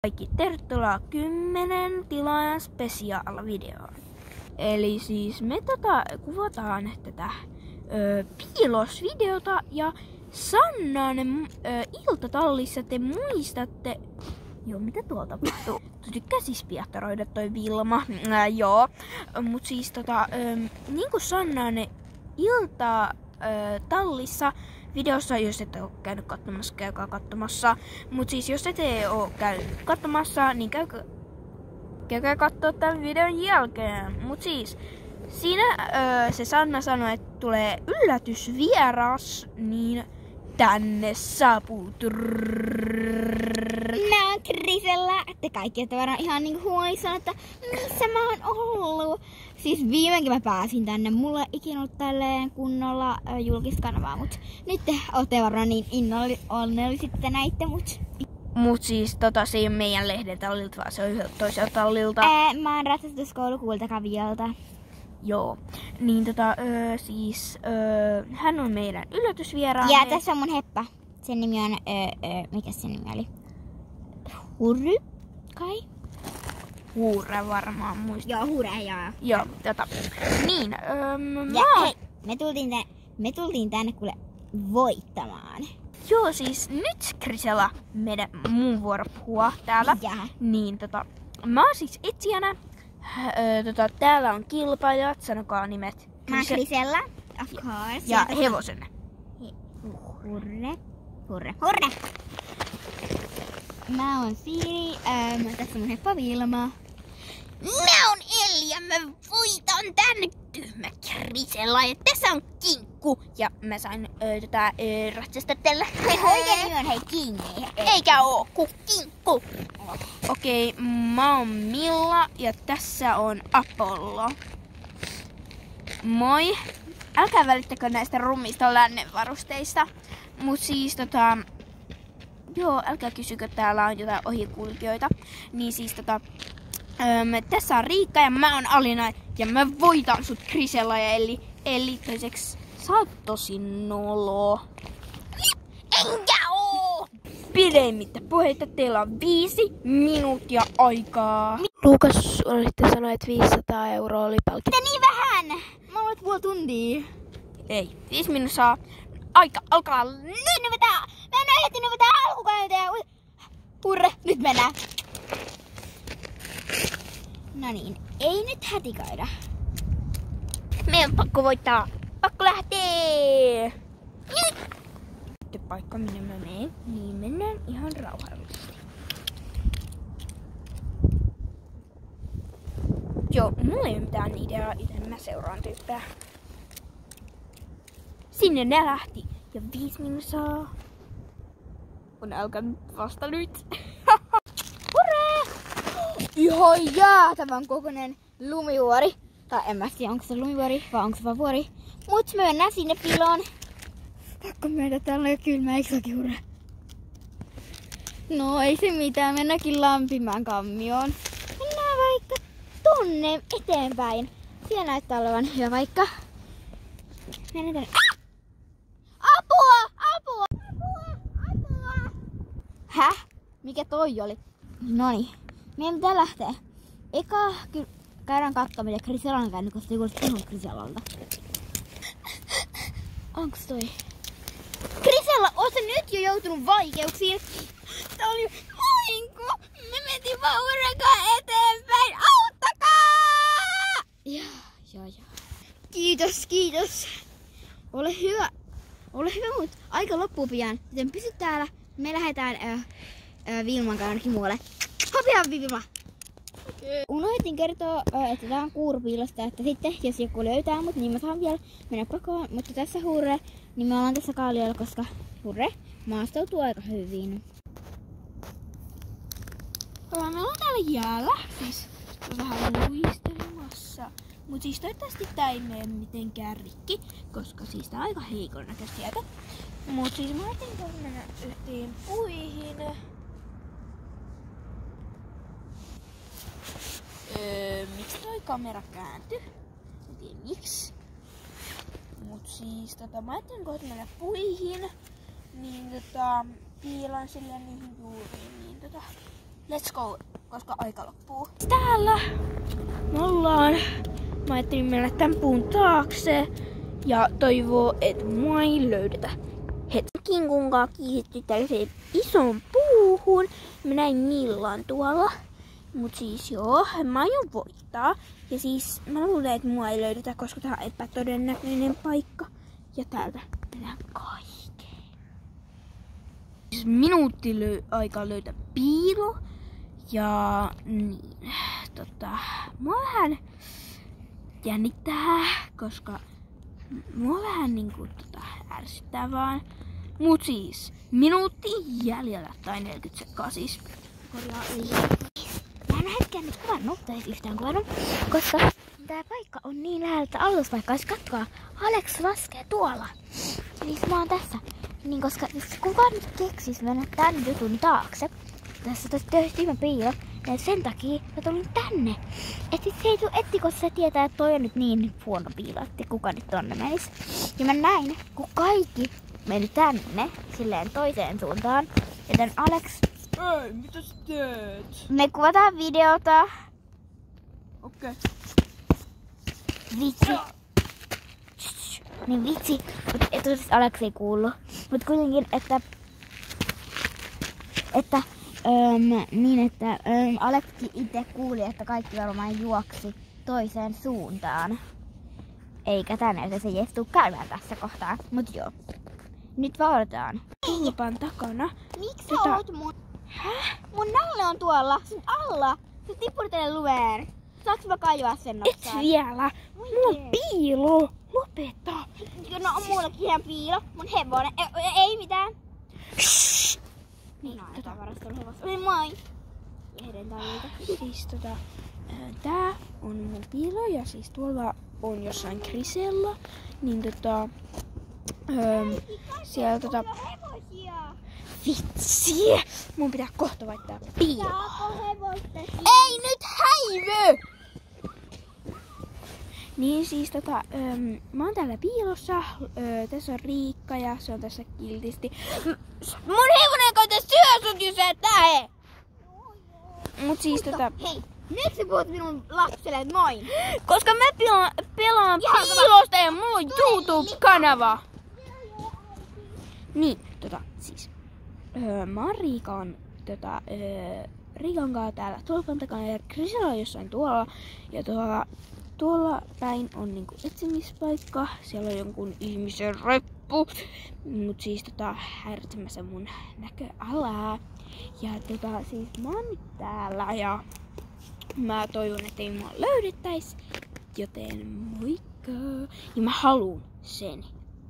Kaikki, tervetuloa 10 tilaajan special videoon. Eli siis me kuvataan tätä piilosvideota ja Sannan iltatallissa te muistatte. Joo, mitä tuolla tapahtuu? Tykkää siis piehtaroida toi Vilma. Joo, mut siis niinku Sannan iltatallissa videossa, jos ette ole käynyt katsomassa, käykää katsomassa. Mut siis jos ette ole käynyt katsomassa, niin käykää kattoo tämän videon jälkeen. Mut siis siinä se Sanna sanoi, että tulee yllätysvieras, niin tänne saapuu. Mä oon Krisellä. Te kaikki olette varmaan ihan niinku huolissaan, että missä mä oon ollut. Siis viimeinkin mä pääsin tänne. Mulla ei ikinä ollut tälleen kunnolla julkista kanavaa, mut nyt te ootte varmaan niin onnellisitte näitte Mut siis se ei ole meidän lehden tallilta, vaan se on yhdeltä toiselta tallilta. Mä oon ratsastuskoulu Kultakaviolta. Joo, niin hän on meidän yllätysvieraamme. Ja tässä on mun heppä. Sen nimi on, mikä sen nimi oli? Hurry, kai? Huure varmaan muistaa. Joo, Hure, joo. Niin, ja hei, me tultiin tänne kuule voittamaan. Joo, siis nyt Krisella mun vuoro puhua täällä. Ja. Niin mä oon siis etsijänä. Täällä on kilpailijat, sanokaa nimet. Mä oon Krisella, of course. Ja hevosenne. Hurre. Mä oon Siiri, tässä on mun heppa Vilma. Mä oon Elja, mä voitan tän tyhmä Krisella. Ja tässä on Kinkku. Ja mä sain ratsastaa tällä. Oikein nimi on hei Kingi. Eikä oo, ku Kinkku. Okei, mä oon Milla ja tässä on Apollo. Moi. Älkää välittäkö näistä rummista lännenvarusteista. Mut siis joo, älkää kysykö, täällä on jotain ohikulkijoita. Niin siis tässä on Riikka ja mä oon Alina ja mä voitan sut Krisella ja Eli toiseksi sä oot tosi nolo. Enkä oo! Pidemmittä puheita, teillä on 5 minuuttia aikaa. Luukas, olitte sanoneet 500 € oli palkittu. Mitä niin vähän? Mä oon puoli tuntia. Ei, 5 minuuttia aika alkaa. Nyt vetää! Mä en oo ehtinyt vetää alkukäyntiä. Hurre, nyt mennään. No niin, ei nyt hätiköidä. Meidän on pakko voittaa. Pakko lähtee! Nyt paikka, minne mä menen, niin mennään ihan rauhallisesti. Joo, mulla ei ole mitään ideaa, itse mä seuraan tyyppää. Sinne ne lähti. Ja 5 minuuttia. On alkanut vasta nyt. Hurre! Ihan jäätävän kokoinen lumivuori. Tai en mä tiedä, onko se lumivuori vai onko se vaan vuori. Mut me mennään sinne piloon. Pakko mennä, täällä on jo kylmä, eikö sekin hurre? No ei se mitään, mennäänkin lämpimään kammioon. Mennään vaikka tonne eteenpäin. Siellä näyttää olevan hyvä paikka. Mennään tänne. Apua! Häh? Mikä toi oli? Noniin. Meidän pitää lähteä. Eka käydään katsomaan, mitä Krisella on käynyt, koska ei kuulosti ihan Krisellalta. Onks toi? Krisella, oot sä nyt jo joutunut vaikeuksiin? Tää oli vahinko! Me mentiin vaan Hurrekaan eteenpäin! Auttakaa! Joo. Kiitos. Ole hyvä, mut aika loppuu pian. Joten pysy täällä. Me lähdetään Vilman kanssa ainakin muualle. Hopia Vilma! Unohdin kertoa, että tää on kuurupiilosta, että sitten jos joku löytää mut, niin mä saan vielä mennä pakoon. Mutta tässä Hurre, niin me ollaan tässä kalliolla, koska Hurre maastoutuu aika hyvin. Me ollaan täällä jäällä, siis vähän luistelemassa. Mut siis toivottavasti tää ei mene mitenkään rikki, koska siis tää on aika heikon näköistä jäätä. Mut siis mä ajattelin mennä yhteen puihin. Miksi toi kamera kääntyi? En tiedä miksi. Mut siis mä ajattelin kohta mennä puihin. Niin piilan sille niihin juuriin. Niin let's go, koska aika loppuu. Täällä me ollaan. Mä ajattelin mennä tän puun taakse ja toivoo, että mua ei löydetä. Kinkunkaan kiinnitty tällaiseen isoon puuhun. Mä näin Millan tuolla. Mut siis joo, mä aion voittaa. Ja siis mä luulen, että mua ei löydetä, koska tää on epätodennäköinen paikka. Ja täältä mennään kaikkeen. Siis minuutti aikaa löytää piilo. Ja niin, mua vähän jännittää, koska mua vähän niinku ärsyttää vaan. Mut siis, minuutti jäljellä, tai 40 sekkaa siis. Mä en hetken nyt kuvan nopeasti yhtään kuvannut, koska tää paikka on niin läheltä aloituspaikkaa. Jos katkaa, Alex laskee tuolla. Eli mä oon tässä. Niin koska jos kukaan nyt keksis mennä tän jutun taakse, tässä on tosi tyhmä piilo, ja sen takia mä tulin tänne. Et sit se ei tuu koska se tietää, että toi on nyt niin huono piilo, että kuka nyt tonne menis. Ja mä näin, kun kaikki meni tänne, silleen toiseen suuntaan. Joten Alex... Ei, mitä sä teet? Me kuvataan videota. Okei. Vitsi. Niin vitsi. Mut siis Alex ei kuullu. Mut kuitenkin, että Alexkin itse kuuli, että kaikki varmaan juoksi toiseen suuntaan. Eikä tänne, että se ei edes tuu käymään tässä kohtaa. Mut joo. Nyt varoitaan. Tulpan takana. Miksi sä oot mun... Häh? Mun nalle on tuolla, sun alla. Se tippurtelee luveen. Saanko mä kaivaa sen nopsaan? Et vielä. Mulla on piilo. Lopeta. No on mullakin ihan piilo. Mun hevonen. Ei mitään. Niin on jotain varastunut hevosta. Moi. Lehden tajuilta. Siis tää on mun piilo ja siis tuolla on jossain Krisella. Niin siellä vitsi! Mun pitää kohta vaihtaa piilo. Ei nyt häivy! Niin siis mä oon täällä piilossa. Tässä on Riikka ja se on tässä kiltisti. Mun hevonen koita syö sut, jos et lähe! Mut siis Hei, nyt sä puhut minun lapselle noin. koska mä pelaan piilosta ja mulla on YouTube-kanava. Niin, siis. Mä oon Riikan kanssa täällä tolpan takana ja Krisella on jossain tuolla. Ja tuolla päin on niinku etsimispaikka. Siellä on jonkun ihmisen reppu. Mut siis häiritsemässä mun näköalaa. Ja siis mä oon nyt täällä ja mä toivon, ettei mua löydettäis. Joten moikka! Ja mä haluun sen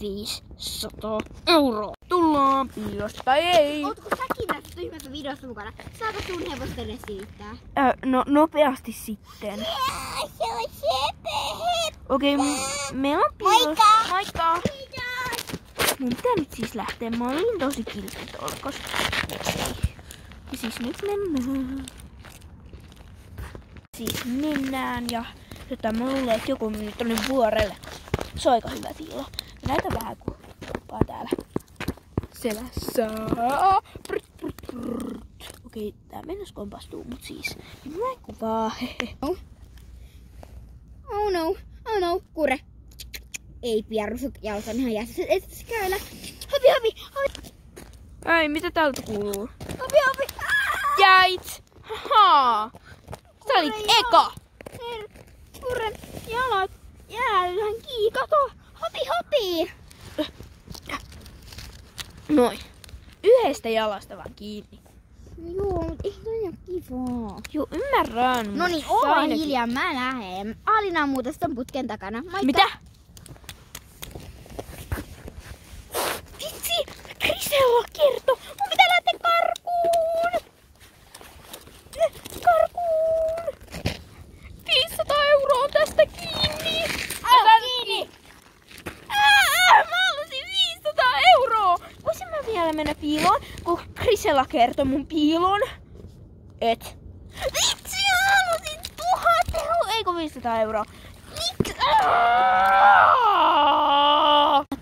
500 €. Tullaan piilosta tai ei. Ootko säkin tässä tyhmässä videossa mukana? Saako sun hevosten esittää? No nopeasti sitten. Se on se. Okei, me on piilossa. Moikka! Mun pitää nyt siis lähteä. Mä olin tosi kiltti tolkos. Ja siis nyt mennään. Siis mennään ja mä luulen, että joku meni tonne vuorelle. Se on aika hyvä piilo. Näitä vähän kuppaa täällä selässä. Okei, tää mennäs kompastuu, mut siis näin kuvaa. Oh no, kure. Ei pieru, sun jalka on ihan jässä. Et sä käydä. Hopi. Ei, mitä täältä kuuluu? Hopi. Jäit! Haha! Sä olit eka! Kuren jalat jäällään kiinni. Kato! Hopi! Noin. Yhdestä jalasta vaan kiinni. Joo, mut ei toi ole kivaa. Joo, ymmärrän. No niin, oo hiljaa, mä lähen. Alina on muuten ton putken takana. Moikka. Mitä? Vitsi! Krisella kertoo! Mun pitää lähteä karkuun! 500 € on tästä kiinni! Kiinni! Mä halusin 500 €! Voisin mä vielä mennä piiloon, kun Krisella kertoi mun piilon? Et. Vitsi! Mä halusin 1000 €! Eikö 500 €?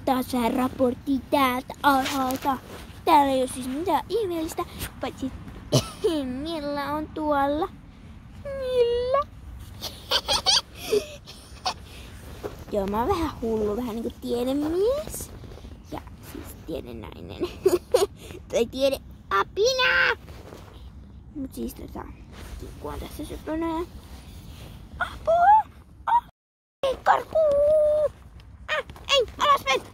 Tässä raportti täältä alhaalta. Täällä ei ole siis mitään ihmeellistä, paitsi Milla on tuolla. Milla. Joo, mä oon vähän hullu, vähän niinku tiedemies. Ja siis tiedenäinen. Tai tiedeapina. Mut siis kinkku on tässä sypönää. Apua! Ei, karkuu! Ei, alas mene!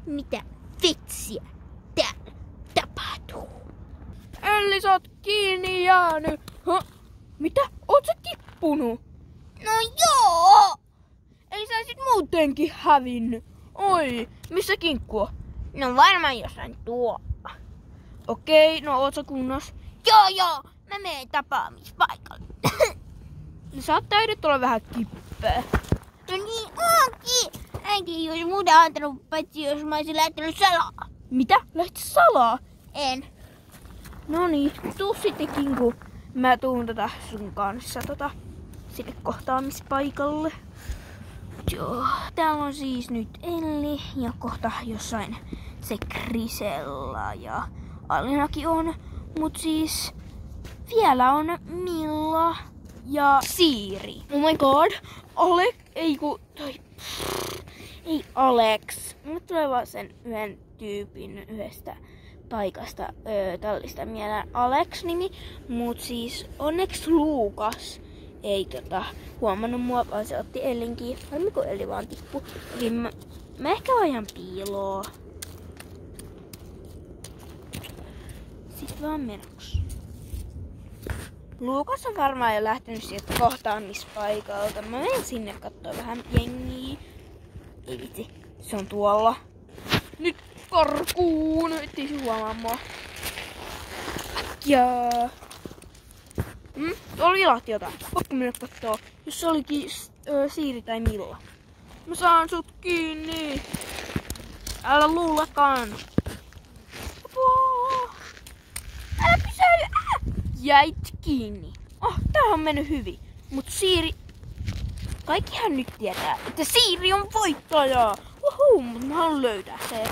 Mitä vitsiä täällä tapahtuu? Elli, sä oot kiinni jäänyt. Mitä? Oot sä tippunut? No joo! Eli sä olisit muutenkin hävinnyt. Oi, missä kinkku on? No varmaan jossain tuolla. Okei, no oot sä kunnossa? Joo, mä menen tapaamispaikalle. Saattaa edet olla vähän kippää. No niin onkin! Äiti ei olisi muuta antanut, paitsi jos mä olisin lähtenyt salaa. Mitä? Lähti salaa? En. No niin, tuu sitten kinku. Mä tuun sun kanssa sinne kohtaamispaikalle. Joo, täällä on siis nyt Elli ja kohta jossain se Grisella ja Alinakin on. Mut siis vielä on Milla ja Siiri. Oh my god, ei Alex. Mulle tulee vaan sen yhden tyypin yhdestä paikasta tallista mieleen Alex-nimi. Mut siis onneksi Luukas ei huomannut mua, vaan se otti Ellinkin. Harmiko Elli vaan tippu. Eli mä ehkä vaihdan piiloa. Sitten vaan menoksi. Luukas on varmaan jo lähtenyt sieltä kohtaamispaikalta. Mä menen sinne kattoo vähän jengiä. Ei vitsi, se on tuolla. Nyt karkuun, ettei se huomaa mua. Ja tuolla vilahti jotain. Pakko mennä kattoo. Jos se olikin Siiri tai Milla. Mä saan sut kiinni. Älä luulekaan. Apua. Älä pysähdy. Jäit kiinni. Tää on mennyt hyvin. Mut Siiri... Kaikkihan nyt tietää, että Siiri on voittaja. Mut mä haluan löytää se.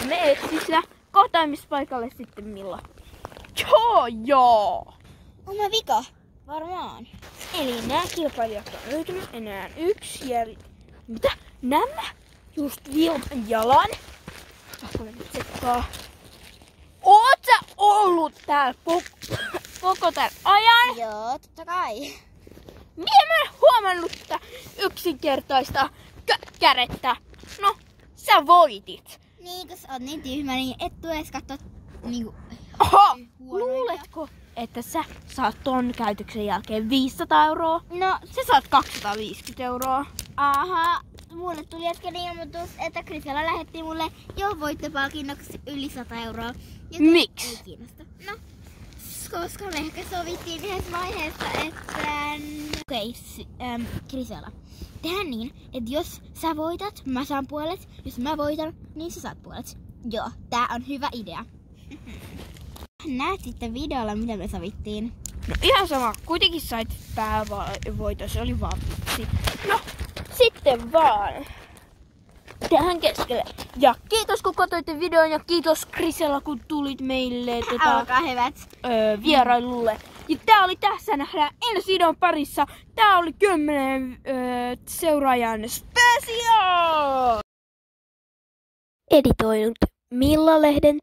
Me etsi sitä kohtaamispaikalle sitten Milla. Joo. Oma vika. Varmaan. Eli nää kilpailijat on löytynyt enää yksi Mitä? Nämä? Just Vilman jalan. Saanko ne nyt tsekkaa? Oot sä ollut täällä koko tän ajan? Joo, totta kai. Miten mä en huomannut tätä yksinkertaista kärettä? No, sä voitit. Niin, kun sä oot niin tyhmä, niin et tuu edes kattoo niinku... Luuletko, että sä saat ton käytöksen jälkeen 500 euroa? No, sä saat 250 euroa. Aha, mulle tuli äsken ilmoitus, että Grisella lähetti mulle jo voittopalkinnoksi yli 100 euroa. Miksi? Ei kiinnosta. No, koska me ehkä sovittiin yhdessä vaiheessa, että... Okei, Grisella. Tehdään niin, että jos sä voitat, mä saan puolet. Jos mä voitan, niin sä saat puolet. Joo, tää on hyvä idea. Näet sitten videolla, mitä me sovittiin. No ihan sama, kuitenkin sait päävoito, se oli vaan vitsi. No, sitten vaan tähän keskelle. Ja kiitos kun katsoitte videon ja kiitos Grisella kun tulit meille Olkaa hyvät. Vierailulle. Ja tää oli tässä, nähdään ensi videon parissa. Tää oli 10 seuraajan special! Editoinut Milla Lehden